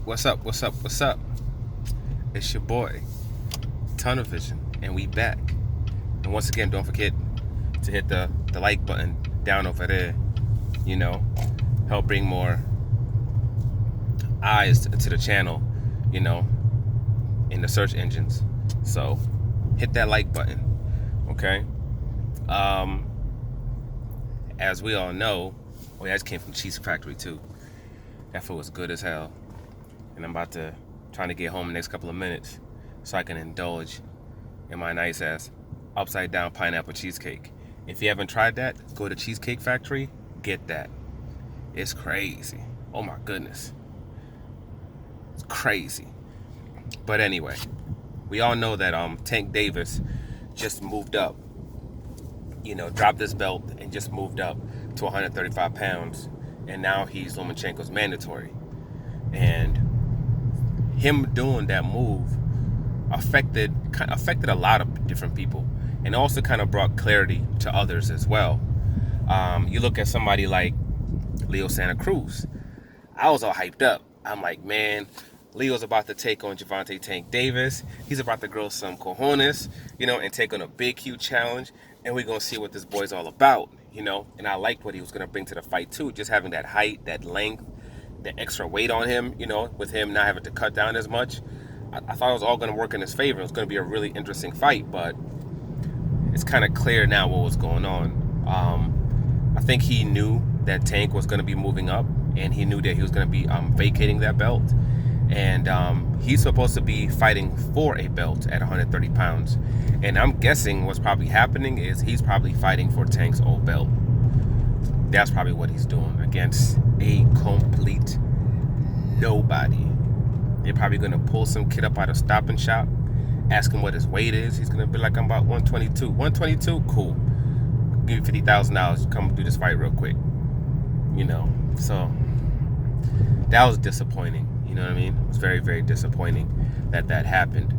What's up? What's up? What's up? It's your boy, Tunnel Vision, and we back. And once again, don't forget to hit the like button down over there. You know, help bring more eyes to the channel, you know, in the search engines. So hit that like button, okay? As we all know, I just came from Cheese Factory too. That food was good as hell. And I'm trying to get home in the next couple of minutes so I can indulge in my nice ass upside down pineapple cheesecake. If you haven't tried that, go to Cheesecake Factory, get that. It's crazy. Oh my goodness. It's crazy. But anyway, we all know that Tank Davis just moved up. You know, dropped this belt and just moved up to 135 pounds. And now he's Lomachenko's mandatory. And him doing that move affected a lot of different people, and also kind of brought clarity to others as well. You look at somebody like Leo Santa Cruz. I was all hyped up. I'm like, man, Leo's about to take on Gervonta Tank Davis. He's about to grow some cojones, and take on a big, huge challenge. And we're going to see what this boy's all about, And I liked what he was going to bring to the fight, too. Just having that height, that length, the extra weight on him, with him not having to cut down as much. I thought it was all going to work in his favor. It was going to be a really interesting fight, but it's kind of clear now what was going on. I think he knew that Tank was going to be moving up, and he knew that he was going to be vacating that belt. And he's supposed to be fighting for a belt at 130 pounds. And I'm guessing what's probably happening is he's probably fighting for Tank's old belt. That's probably what he's doing against a complete nobody. They're probably going to pull some kid up out of Stop and Shop, ask him what his weight is. He's going to be like, I'm about 122. 122? Cool. Give you $50,000. Come do this fight real quick. So that was disappointing. You know what I mean? It was very, very disappointing that happened.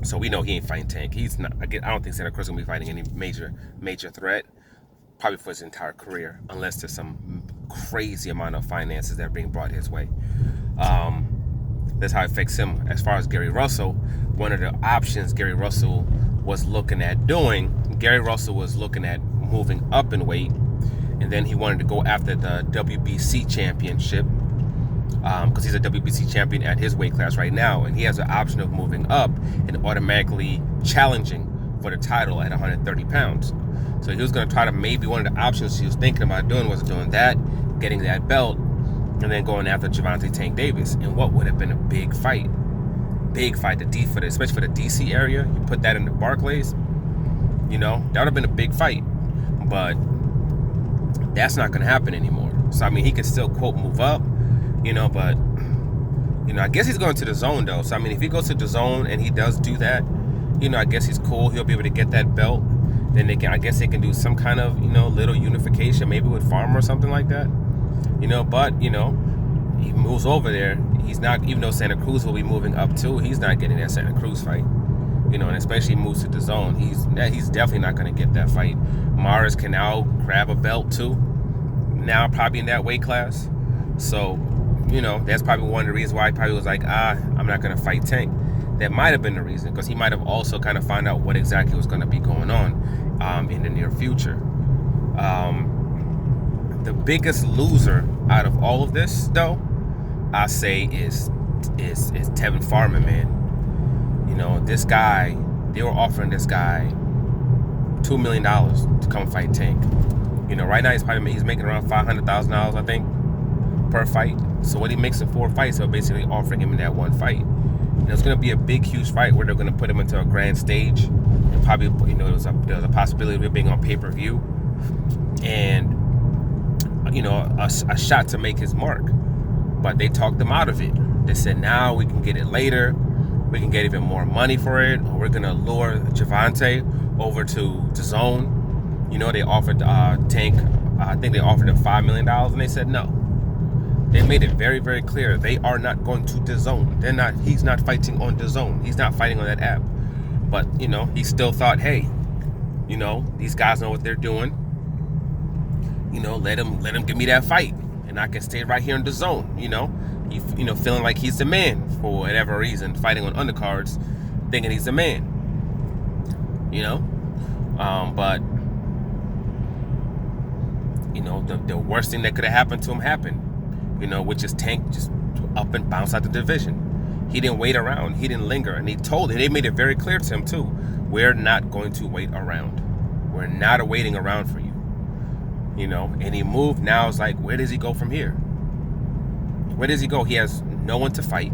So we know he ain't fighting Tank. He's not. I don't think Santa Cruz is going to be fighting any major threat, probably for his entire career, unless there's some crazy amount of finances that are being brought his way. That's how it affects him. As far as Gary Russell, one of the options Gary Russell was looking at doing, Gary Russell was looking at moving up in weight, and then he wanted to go after the WBC championship, because he's a WBC champion at his weight class right now, and he has an option of moving up and automatically challenging for the title at 130 pounds. So he was going to try to, maybe one of the options he was thinking about doing was doing that, getting that belt, and then going after Gervonta Tank Davis. And what would have been a big fight, especially for the DC area. You put that in the Barclays, that would have been a big fight. But that's not going to happen anymore. So, I mean, he can still, quote, move up, but, I guess he's going to the zone, though. So, I mean, if he goes to the zone and he does do that, I guess he's cool. He'll be able to get that belt. Then I guess they can do some kind of, little unification, maybe with Farmer or something like that. But, he moves over there. He's not, even though Santa Cruz will be moving up too, he's not getting that Santa Cruz fight. And especially moves to the zone. He's definitely not going to get that fight. Morris can now grab a belt too. Now probably in that weight class. So, that's probably one of the reasons why he probably was like, I'm not going to fight Tank. That might have been the reason, because he might have also kind of found out what exactly was going to be going on in the near future. The biggest loser out of all of this, though, I say is Tevin Farmer, man. This guy, they were offering this guy $2 million to come fight Tank. Right now he's making around $500,000, I think, per fight. So what he makes in 4 fights, they're basically offering him in that one fight. And it's going to be a big, huge fight where they're going to put him into a grand stage. And probably, there's a possibility of it being on pay-per-view. And, a shot to make his mark. But they talked him out of it. They said, now we can get it later. We can get even more money for it. Or we're going to lure Gervonta over to Zone. They offered Tank, I think they offered him $5 million, and they said no. They made it very, very clear they are not going to DAZN. He's not fighting on DAZN. He's not fighting on that app. But, he still thought, hey, these guys know what they're doing. Let him give me that fight. and I can stay right here in the zone. Feeling like he's the man for whatever reason, fighting on undercards, thinking he's the man. But the worst thing that could have happened to him happened. Which is Tank just up and bounced out the division. He didn't wait around. He didn't linger, and they made it very clear to him too. We're not going to wait around. We're not waiting around for you. And he moved. Now it's like, where does he go from here? Where does he go? He has no one to fight.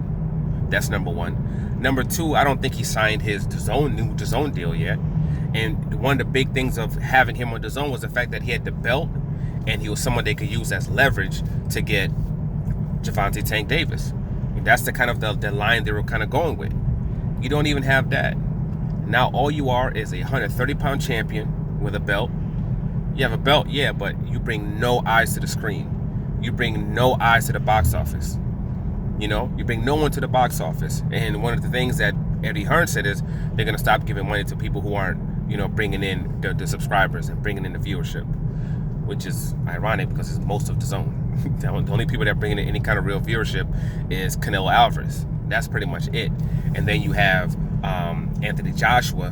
That's number one. Number two, I don't think he signed his new DAZN deal yet. And one of the big things of having him on DAZN was the fact that he had the belt, and he was someone they could use as leverage to get Gervonta Tank Davis. And that's the kind of the line they were kind of going with. You don't even have that. Now all you are is a 130-pound champion with a belt. You have a belt, yeah, but you bring no eyes to the screen. You bring no eyes to the box office. You bring no one to the box office. And one of the things that Eddie Hearn said is they're going to stop giving money to people who aren't, bringing in the subscribers and bringing in the viewership, which is ironic because it's most of the zone. The only people that bring in any kind of real viewership is Canelo Alvarez. That's pretty much it. And then you have Anthony Joshua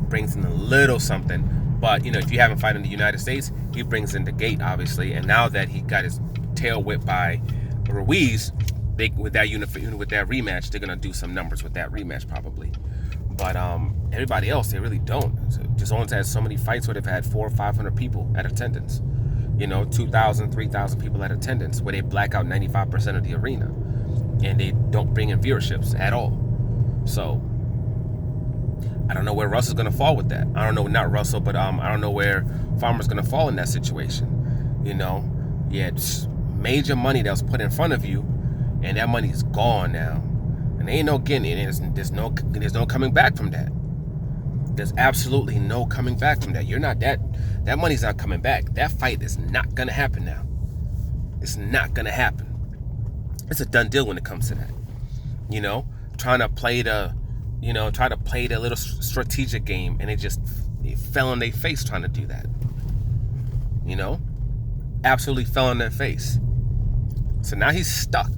brings in a little something. But, if you haven't fought in the United States, he brings in the gate, obviously. And now that he got his tail whipped by Ruiz, with that rematch, they're going to do some numbers with that rematch probably. But everybody else, they really don't. So DAZN's had so many fights where they've had 400 or 500 people at attendance. 2,000, 3,000 people at attendance, where they black out 95% of the arena. And they don't bring in viewerships at all. So I don't know where Russell's going to fall with that. I don't know, not Russell, but I don't know where Farmer's going to fall in that situation. It's major money that was put in front of you, and that money is gone now. And there ain't no getting it. There's no coming back from that. There's absolutely no coming back from that. That money's not coming back. That fight is not going to happen now. It's not going to happen. It's a done deal when it comes to that. Trying to play the little strategic game, and it fell on their face trying to do that. Absolutely fell on their face. So now he's stuck.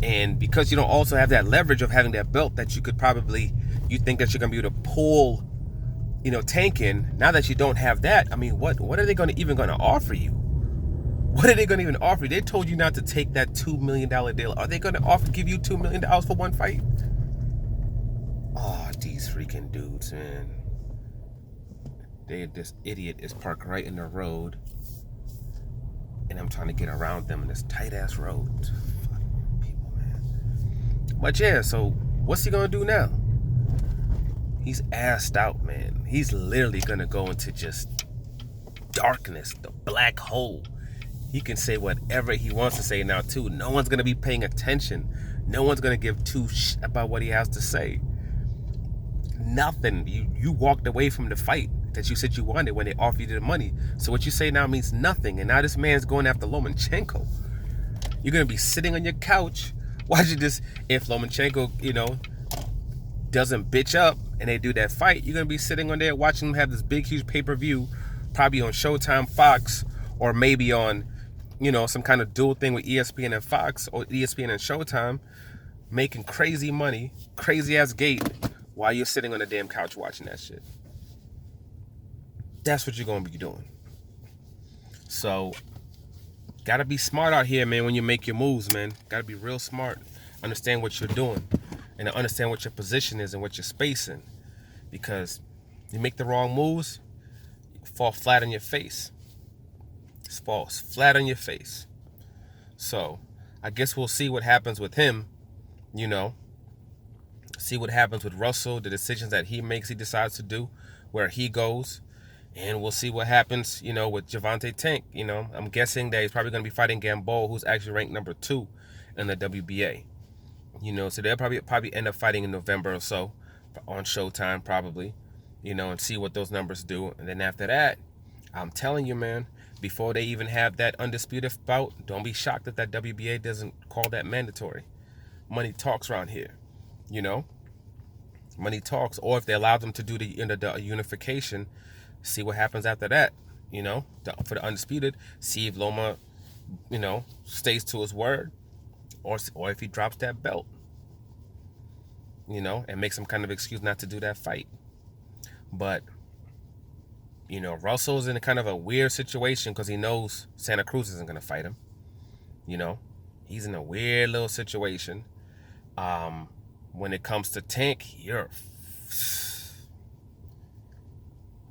And because you don't also have that leverage of having that belt that you think that you're gonna be able to pull, Tank in. Now that you don't have that, I mean, what are they even gonna offer you? What are they gonna even offer you? They told you not to take that $2 million deal. Are they gonna give you $2 million for one fight? Oh, these freaking dudes, man. This idiot is parked right in the road, and I'm trying to get around them in this tight ass road. Fucking people, man. But yeah, so what's he gonna do now? He's assed out, man. He's literally gonna go into just darkness, the black hole. He can say whatever he wants to say now too. No one's gonna be paying attention. No one's gonna give two shit about what he has to say. Nothing. You walked away from the fight that you said you wanted when they offered you the money. So what you say now means nothing. And now this man's going after Lomachenko. You're gonna be sitting on your couch watching this. If Lomachenko, doesn't bitch up and they do that fight, you're gonna be sitting on there watching them have this big, huge pay-per-view, probably on Showtime, Fox, or maybe on, some kind of dual thing with ESPN and Fox, or ESPN and Showtime, making crazy money, crazy ass gate, while you're sitting on the damn couch watching that shit. That's what you're gonna be doing. So, gotta be smart out here, man, when you make your moves, man. Gotta be real smart. Understand what you're doing, and understand what your position is and what your space in. Because you make the wrong moves, you fall flat on your face. It falls flat on your face. So, I guess we'll see what happens with him, See what happens with Russell, the decisions that he makes, he decides to do, where he goes. And we'll see what happens, with Gervonta Tank. I'm guessing that he's probably going to be fighting Gamboa, who's actually ranked number 2 in the WBA. So they'll probably end up fighting in November or so on Showtime, probably, and see what those numbers do. And then after that, I'm telling you, man, before they even have that undisputed bout, don't be shocked if that WBA doesn't call that mandatory. Money talks around here, Money talks. Or if they allow them to do the unification, see what happens after that. for the undisputed. See if Loma, stays to his word, or if he drops that belt, and makes some kind of excuse not to do that fight. But Russell's in a kind of a weird situation because he knows Santa Cruz isn't going to fight him. He's in a weird little situation. When it comes to Tank,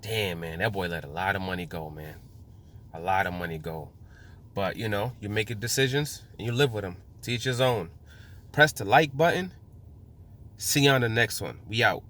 damn, man, that boy let a lot of money go, man. A lot of money go. But, you make your decisions and you live with them. To each his own. Press the like button. See you on the next one. We out.